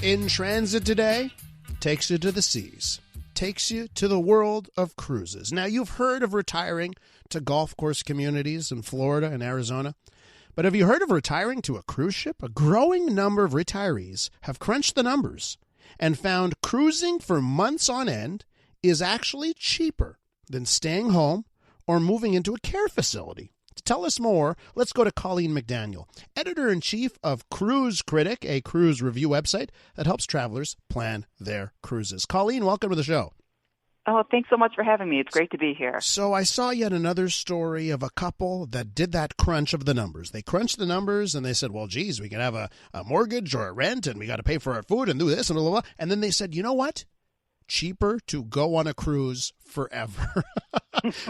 In transit today, takes you to the seas, takes you to the world of cruises. Now, you've heard of retiring to golf course communities in Florida and Arizona, but have you heard of retiring to a cruise ship? A growing number of retirees have crunched the numbers and found cruising for months on end is actually cheaper than staying home or moving into a care facility. To tell us more, let's go to Colleen McDaniel, editor-in-chief of Cruise Critic, a cruise review website that helps travelers plan their cruises. Colleen, welcome to the show. Oh, thanks so much for having me. It's great to be here. So I saw yet another story of a couple that did that crunch of the numbers. They crunched the numbers and they said, well, geez, we can have a mortgage or a rent and we got to pay for our food and do this and blah, blah, blah. And then they said, you know what? Cheaper to go on a cruise forever.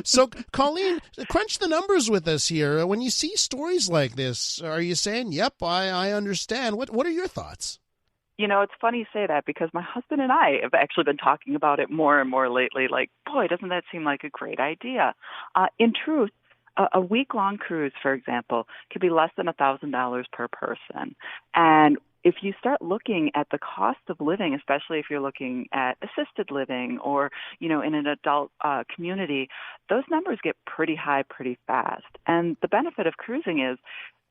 So, Colleen, crunch the numbers with us here. When you see stories like this, are you saying, yep, I understand? What are your thoughts? You know, it's funny you say that because my husband and I have actually been talking about it more and more lately. Like, boy, doesn't that seem like a great idea? In truth, a week-long cruise, for example, could be less than $1,000 per person. And if you start looking at the cost of living, especially if you're looking at assisted living or, you know, in an adult community, those numbers get pretty high pretty fast. And the benefit of cruising is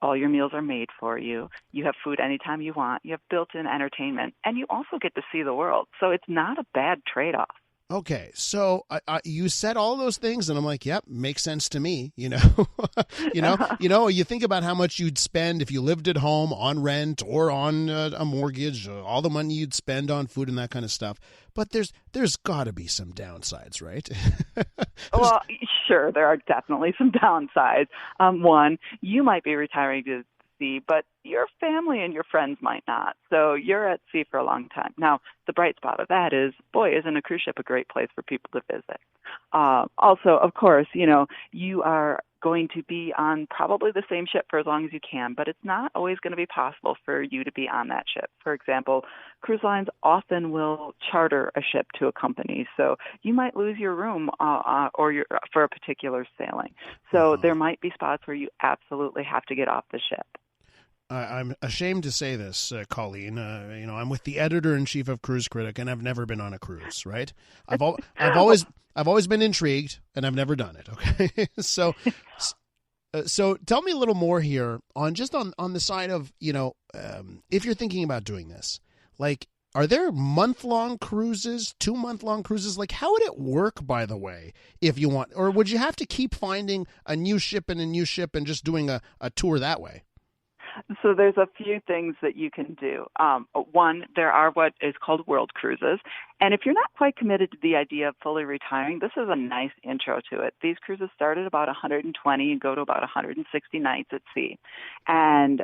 all your meals are made for you. You have food anytime you want. You have built-in entertainment. And you also get to see the world. So it's not a bad trade-off. Okay, so you said all those things, and I'm like, yep, makes sense to me. You know, you think about how much you'd spend if you lived at home on rent or on a mortgage, all the money you'd spend on food and that kind of stuff. But there's got to be some downsides, right? Well, sure, there are definitely some downsides. One, you might be retiring to sea, but your family and your friends might not. So you're at sea for a long time. Now, the bright spot of that is, boy, isn't a cruise ship a great place for people to visit? Also, of course, you know, you are going to be on probably the same ship for as long as you can, but it's not always going to be possible for you to be on that ship. For example, cruise lines often will charter a ship to a company, so you might lose your room for a particular sailing. So there might be spots where you absolutely have to get off the ship. I'm ashamed to say this, Colleen. I'm with the editor-in-chief of Cruise Critic, and I've never been on a cruise. Right? I've always been intrigued, and I've never done it. Okay, so tell me a little more here on the side of if you're thinking about doing this, like, are there month-long cruises, 2-month-long cruises? Like, how would it work, by the way, if you want, or would you have to keep finding a new ship and just doing a tour that way? So there's a few things that you can do. One, there are what is called world cruises. And if you're not quite committed to the idea of fully retiring, this is a nice intro to it. These cruises start at about 120 and go to about 160 nights at sea. And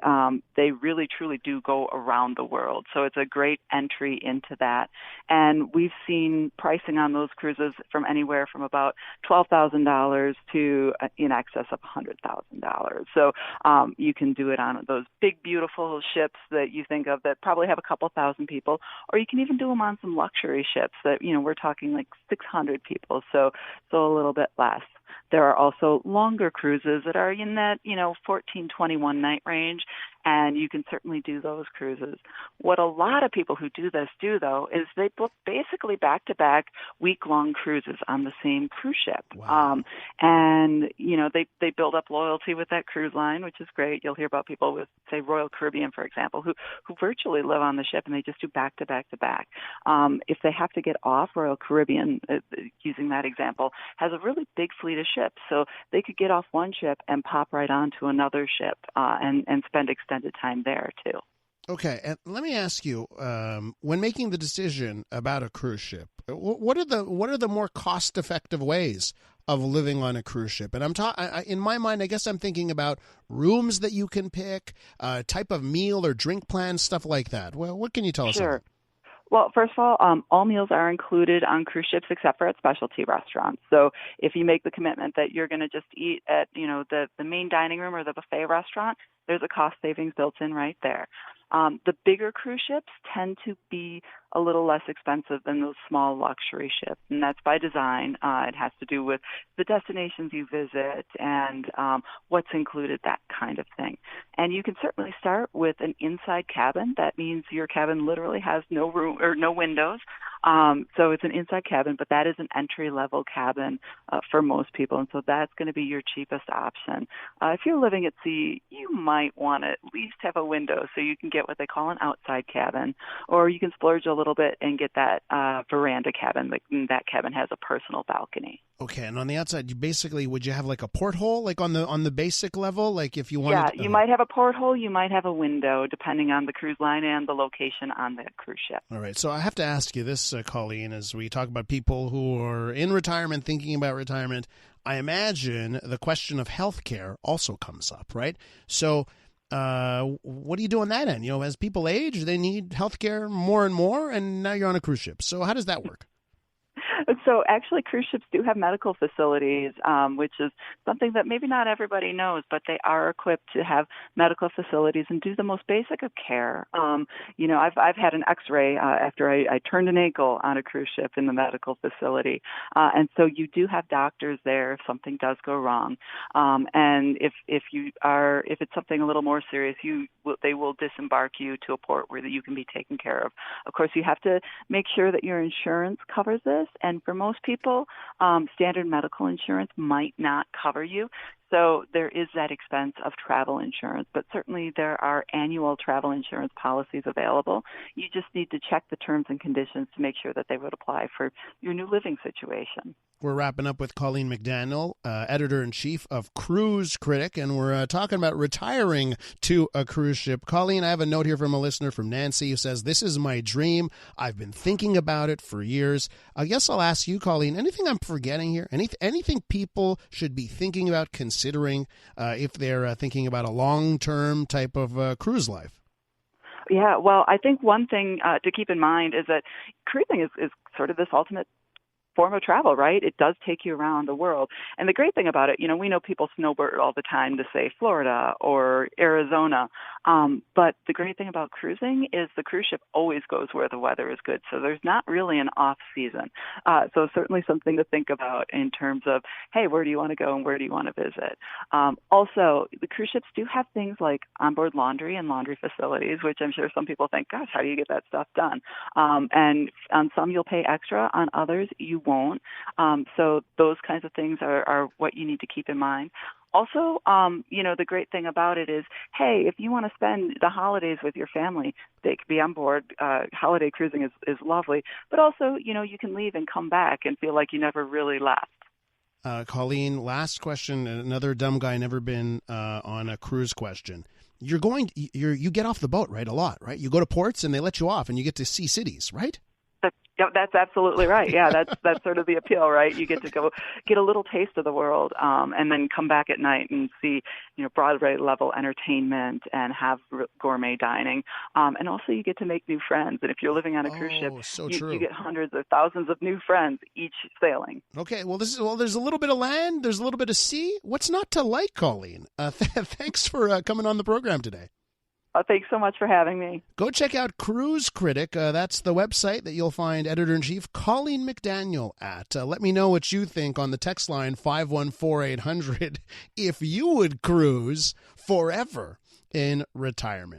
they really, truly do go around the world. So it's a great entry into that. And we've seen pricing on those cruises from anywhere from about $12,000 to in excess of $100,000. So you can do it on those big, beautiful ships that you think of that probably have a couple thousand people, or you can even do them on some luxury ships that, we're talking like 600 people, so a little bit less. There are also longer cruises that are in that, 14, 21 night range, and you can certainly do those cruises. What a lot of people who do this do, though, is they book basically back-to-back week-long cruises on the same cruise ship. Wow. And, they build up loyalty with that cruise line, which is great. You'll hear about people with, say, Royal Caribbean, for example, who virtually live on the ship, and they just do back-to-back-to-back. If they have to get off, Royal Caribbean, using that example, has a really big fleet of ships, so they could get off one ship and pop right onto another ship and spend extended time there too. Okay, and let me ask you: when making the decision about a cruise ship, what are the more cost-effective ways of living on a cruise ship? And in my mind, I guess I'm thinking about rooms that you can pick, type of meal or drink plans, stuff like that. Well, what can you tell us? Sure. Well, first of all meals are included on cruise ships except for at specialty restaurants. So if you make the commitment that you're going to just eat at, the main dining room or the buffet restaurant, there's a cost savings built in right there. The bigger cruise ships tend to be a little less expensive than those small luxury ships, and that's by design. It has to do with the destinations you visit and what's included, that kind of thing. And you can certainly start with an inside cabin. That means your cabin literally has no room or no windows. So it's an inside cabin, but that is an entry-level cabin for most people, and so that's going to be your cheapest option. If you're living at sea, you might want to at least have a window so you can get what they call an outside cabin, or you can splurge a little bit and get that veranda cabin. That cabin has a personal balcony. Okay, and on the outside, would you have like a porthole, like on the basic level, like if you wanted? Yeah, you might have a porthole, you might have a window, depending on the cruise line and the location on the cruise ship. All right, so I have to ask you this, Colleen, as we talk about people who are in retirement, thinking about retirement. I imagine the question of health care also comes up, right? So what do you do on that end? As people age, they need health care more and more, and now you're on a cruise ship. So how does that work? So actually, cruise ships do have medical facilities, which is something that maybe not everybody knows, but they are equipped to have medical facilities and do the most basic of care. I've had an X-ray after I turned an ankle on a cruise ship in the medical facility, and so you do have doctors there if something does go wrong. And if it's something a little more serious, they will disembark you to a port where you can be taken care of. Of course, you have to make sure that your insurance covers this. And for most people, standard medical insurance might not cover you. So there is that expense of travel insurance, but certainly there are annual travel insurance policies available. You just need to check the terms and conditions to make sure that they would apply for your new living situation. We're wrapping up with Colleen McDaniel, editor-in-chief of Cruise Critic, and we're talking about retiring to a cruise ship. Colleen, I have a note here from a listener, from Nancy, who says, "This is my dream. I've been thinking about it for years." I guess I'll ask you, Colleen, anything I'm forgetting here? Anything people should be thinking about, considering if they're thinking about a long-term type of cruise life? Yeah, well, I think one thing to keep in mind is that cruising is sort of this ultimate form of travel, right? It does take you around the world. And the great thing about it, we know people snowbird all the time to say Florida or Arizona. But the great thing about cruising is the cruise ship always goes where the weather is good. So there's not really an off season. So certainly something to think about in terms of, hey, where do you want to go and where do you want to visit? Also, the cruise ships do have things like onboard laundry and laundry facilities, which I'm sure some people think, gosh, how do you get that stuff done? And on some you'll pay extra, on others you won't. So those kinds of things are what you need to keep in mind. Also, the great thing about it is, hey, if you want to spend the holidays with your family, they could be on board. Holiday cruising is lovely. But also, you can leave and come back and feel like you never really left. Colleen, last question, another dumb guy never been on a cruise question. You get off the boat, right, a lot, right? You go to ports and they let you off and you get to see cities, right? That's absolutely right. Yeah, that's sort of the appeal, right? You get to go get a little taste of the world, and then come back at night and see, Broadway level entertainment and have gourmet dining, and also you get to make new friends. And if you're living on a cruise ship, you get hundreds or thousands of new friends each sailing. Okay, there's a little bit of land, there's a little bit of sea. What's not to like, Colleen? Thanks for coming on the program today. Thanks so much for having me. Go check out Cruise Critic. That's the website that you'll find editor-in-chief Colleen McDaniel at. Let me know what you think on the text line 514-800 if you would cruise forever in retirement.